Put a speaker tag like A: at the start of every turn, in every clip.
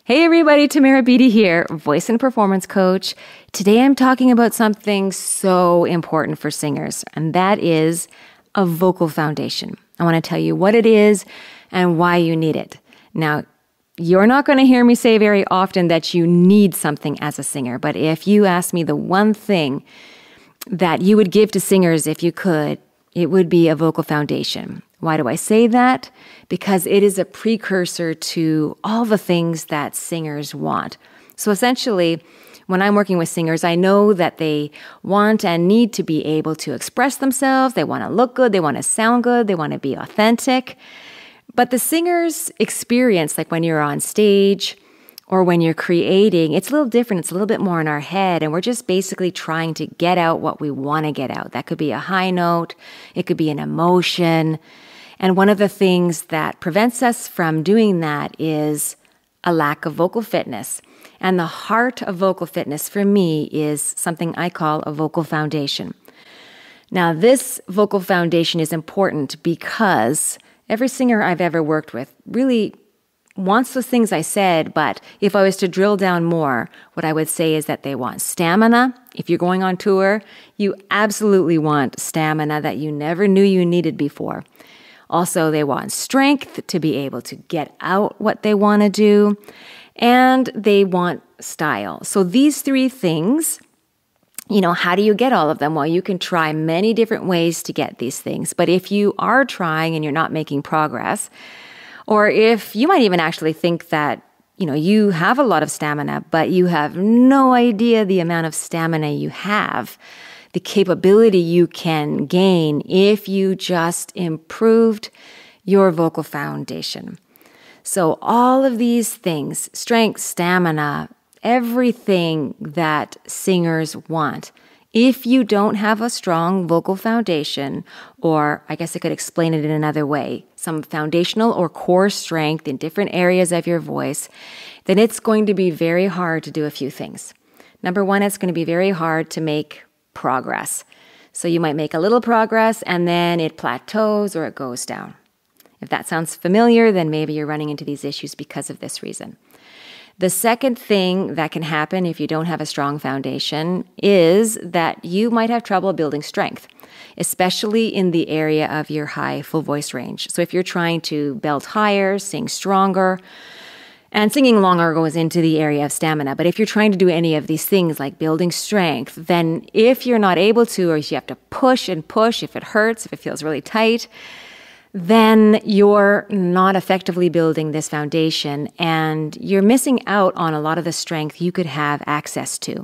A: Hey everybody, Tamara Beatty here, voice and performance coach. Today I'm talking about something so important for singers, and that is a vocal foundation. I want to tell you what it is and why you need it. Now, you're not going to hear me say very often that you need something as a singer, but if you ask me the one thing that you would give to singers if you could, it would be a vocal foundation. Why do I say that? Because it is a precursor to all the things that singers want. So essentially, when I'm working with singers, I know that they want and need to be able to express themselves. They want to look good. They want to sound good. They want to be authentic. But the singer's experience, like when you're on stage or when you're creating, it's a little different. It's a little bit more in our head, and we're just basically trying to get out what we want to get out. That could be a high note. It could be an emotion. And one of the things that prevents us from doing that is a lack of vocal fitness. And the heart of vocal fitness for me is something I call a vocal foundation. Now, this vocal foundation is important because every singer I've ever worked with really wants those things I said, but if I was to drill down more, what I would say is that they want stamina. If you're going on tour, you absolutely want stamina that you never knew you needed before. Also, they want strength to be able to get out what they want to do, and they want style. So these three things, how do you get all of them? Well, you can try many different ways to get these things, but if you are trying and you're not making progress, or if you might even actually think that, you have a lot of stamina, but you have no idea the amount of stamina you have, the capability you can gain if you just improved your vocal foundation. So all of these things, strength, stamina, everything that singers want, if you don't have a strong vocal foundation, or I guess I could explain it in another way, some foundational or core strength in different areas of your voice, then it's going to be very hard to do a few things. Number one, it's going to be very hard to make progress. So you might make a little progress and then it plateaus or it goes down. If that sounds familiar, then maybe you're running into these issues because of this reason. The second thing that can happen if you don't have a strong foundation is that you might have trouble building strength, especially in the area of your high full voice range. So if you're trying to belt higher, sing stronger, and singing longer goes into the area of stamina. But if you're trying to do any of these things like building strength, then if you're not able to, or if you have to push and push, if it hurts, if it feels really tight, then you're not effectively building this foundation and you're missing out on a lot of the strength you could have access to.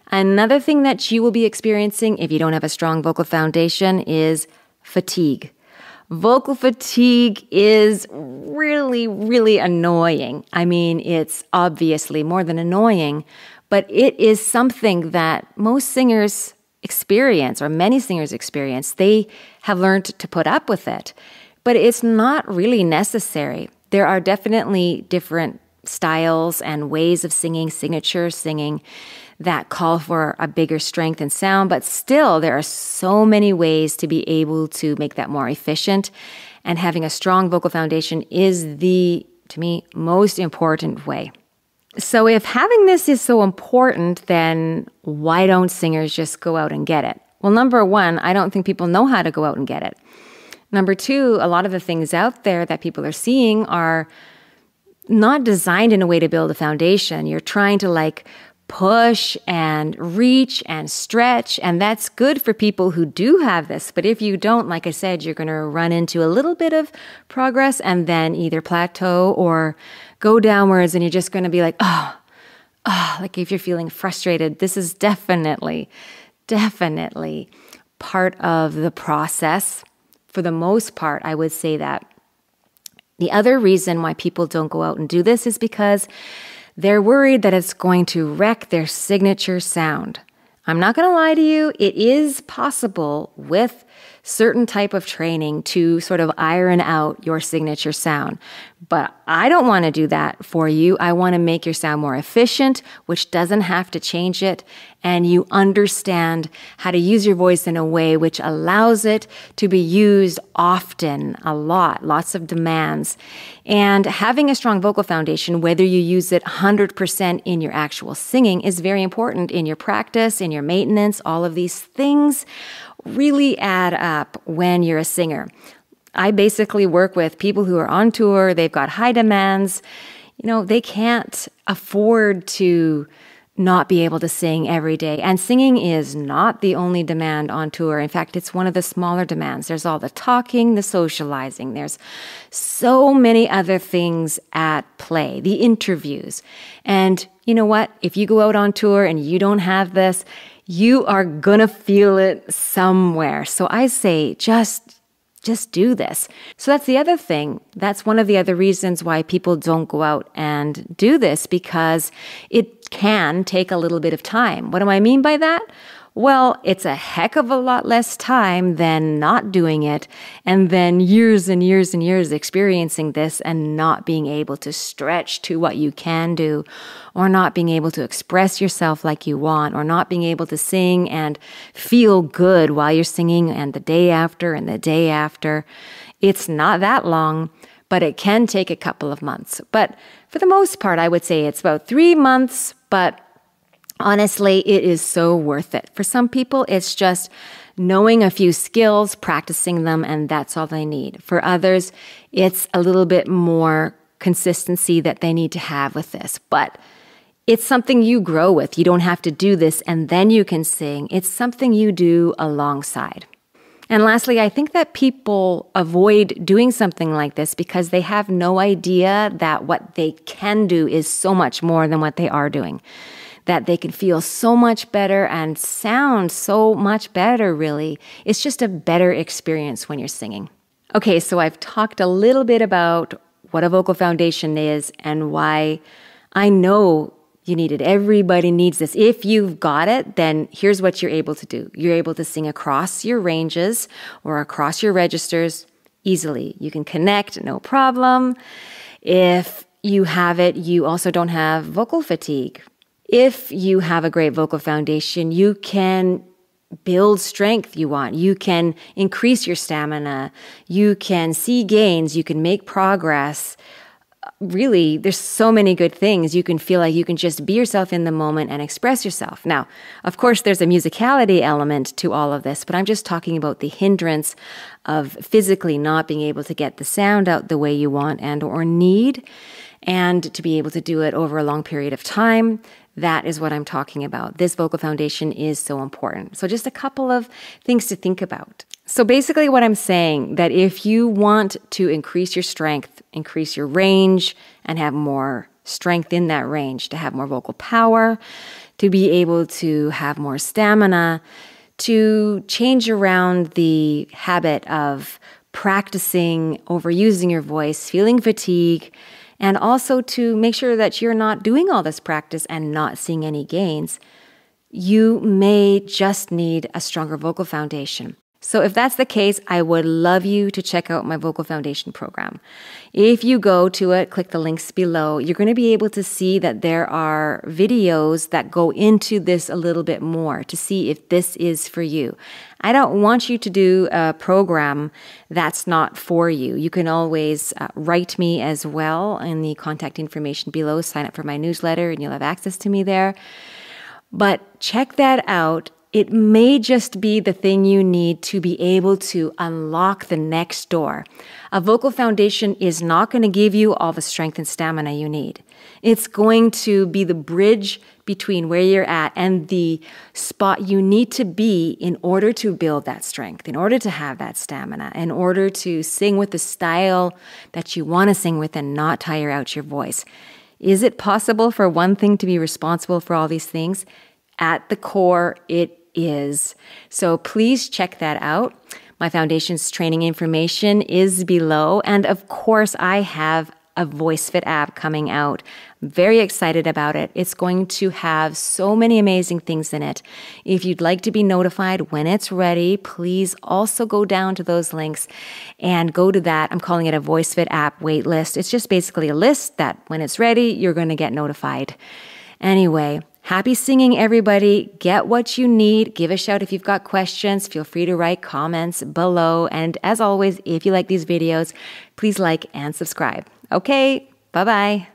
A: Another thing that you will be experiencing if you don't have a strong vocal foundation is fatigue. Vocal fatigue is really, really annoying. I mean, it's obviously more than annoying, but it is something that most singers experience, or many singers experience. They have learned to put up with it, but it's not really necessary. There are definitely different styles and ways of singing, signature singing, that call for a bigger strength and sound, but still there are so many ways to be able to make that more efficient, and having a strong vocal foundation is the, to me, most important way. So if having this is so important, then why don't singers just go out and get it? Well, number one, I don't think people know how to go out and get it. Number two, a lot of the things out there that people are seeing are not designed in a way to build a foundation. You're trying to push and reach and stretch, and that's good for people who do have this. But if you don't, like I said, you're going to run into a little bit of progress and then either plateau or go downwards, and you're just going to be like if you're feeling frustrated. This is definitely part of the process. For the most part, I would say that. The other reason why people don't go out and do this is because they're worried that it's going to wreck their signature sound. I'm not going to lie to you, it is possible with certain type of training to sort of iron out your signature sound. But I don't want to do that for you. I want to make your sound more efficient, which doesn't have to change it. And you understand how to use your voice in a way which allows it to be used often, a lot, lots of demands. And having a strong vocal foundation, whether you use it 100% in your actual singing, is very important in your practice, in your maintenance. All of these things really add up when you're a singer. I basically work with people who are on tour. They've got high demands. They can't afford to not be able to sing every day. And singing is not the only demand on tour. In fact, it's one of the smaller demands. There's all the talking, the socializing. There's so many other things at play, the interviews. And you know what? If you go out on tour and you don't have this, you are gonna feel it somewhere. So I say, just do this. So that's the other thing. That's one of the other reasons why people don't go out and do this, because it can take a little bit of time. What do I mean by that? Well, it's a heck of a lot less time than not doing it, and then years and years and years experiencing this and not being able to stretch to what you can do, or not being able to express yourself like you want, or not being able to sing and feel good while you're singing and the day after and the day after. It's not that long, but it can take a couple of months. But for the most part, I would say it's about 3 months, but honestly, it is so worth it. For some people, it's just knowing a few skills, practicing them, and that's all they need. For others, it's a little bit more consistency that they need to have with this. But it's something you grow with. You don't have to do this and then you can sing. It's something you do alongside. And lastly, I think that people avoid doing something like this because they have no idea that what they can do is so much more than what they are doing. That they can feel so much better and sound so much better, really. It's just a better experience when you're singing. Okay, so I've talked a little bit about what a vocal foundation is and why I know you need it. Everybody needs this. If you've got it, then here's what you're able to do. You're able to sing across your ranges or across your registers easily. You can connect, no problem. If you have it, you also don't have vocal fatigue. If you have a great vocal foundation, you can build strength you want. You can increase your stamina. You can see gains. You can make progress. Really, there's so many good things. You can feel like you can just be yourself in the moment and express yourself. Now, of course, there's a musicality element to all of this, but I'm just talking about the hindrance of physically not being able to get the sound out the way you want and or need, and to be able to do it over a long period of time. That is what I'm talking about. This vocal foundation is so important. So just a couple of things to think about. So basically what I'm saying, that if you want to increase your strength, increase your range, and have more strength in that range, to have more vocal power, to be able to have more stamina, to change around the habit of practicing, overusing your voice, feeling fatigue, and also to make sure that you're not doing all this practice and not seeing any gains, you may just need a stronger vocal foundation. So if that's the case, I would love you to check out my vocal foundation program. If you go to it, click the links below, you're going to be able to see that there are videos that go into this a little bit more to see if this is for you. I don't want you to do a program that's not for you. You can always write me as well in the contact information below. Sign up for my newsletter and you'll have access to me there. But check that out. It may just be the thing you need to be able to unlock the next door. A vocal foundation is not going to give you all the strength and stamina you need. It's going to be the bridge between where you're at and the spot you need to be in order to build that strength, in order to have that stamina, in order to sing with the style that you want to sing with and not tire out your voice. Is it possible for one thing to be responsible for all these things? At the core, it is. So please check that out. My foundation's training information is below. And of course, I have a VoiceFit app coming out. I'm very excited about it. It's going to have so many amazing things in it. If you'd like to be notified when it's ready, please also go down to those links and go to that. I'm calling it a VoiceFit app waitlist. It's just basically a list that when it's ready, you're going to get notified. Anyway, happy singing, everybody. Get what you need. Give a shout if you've got questions. Feel free to write comments below. And as always, if you like these videos, please like and subscribe. Okay, bye-bye.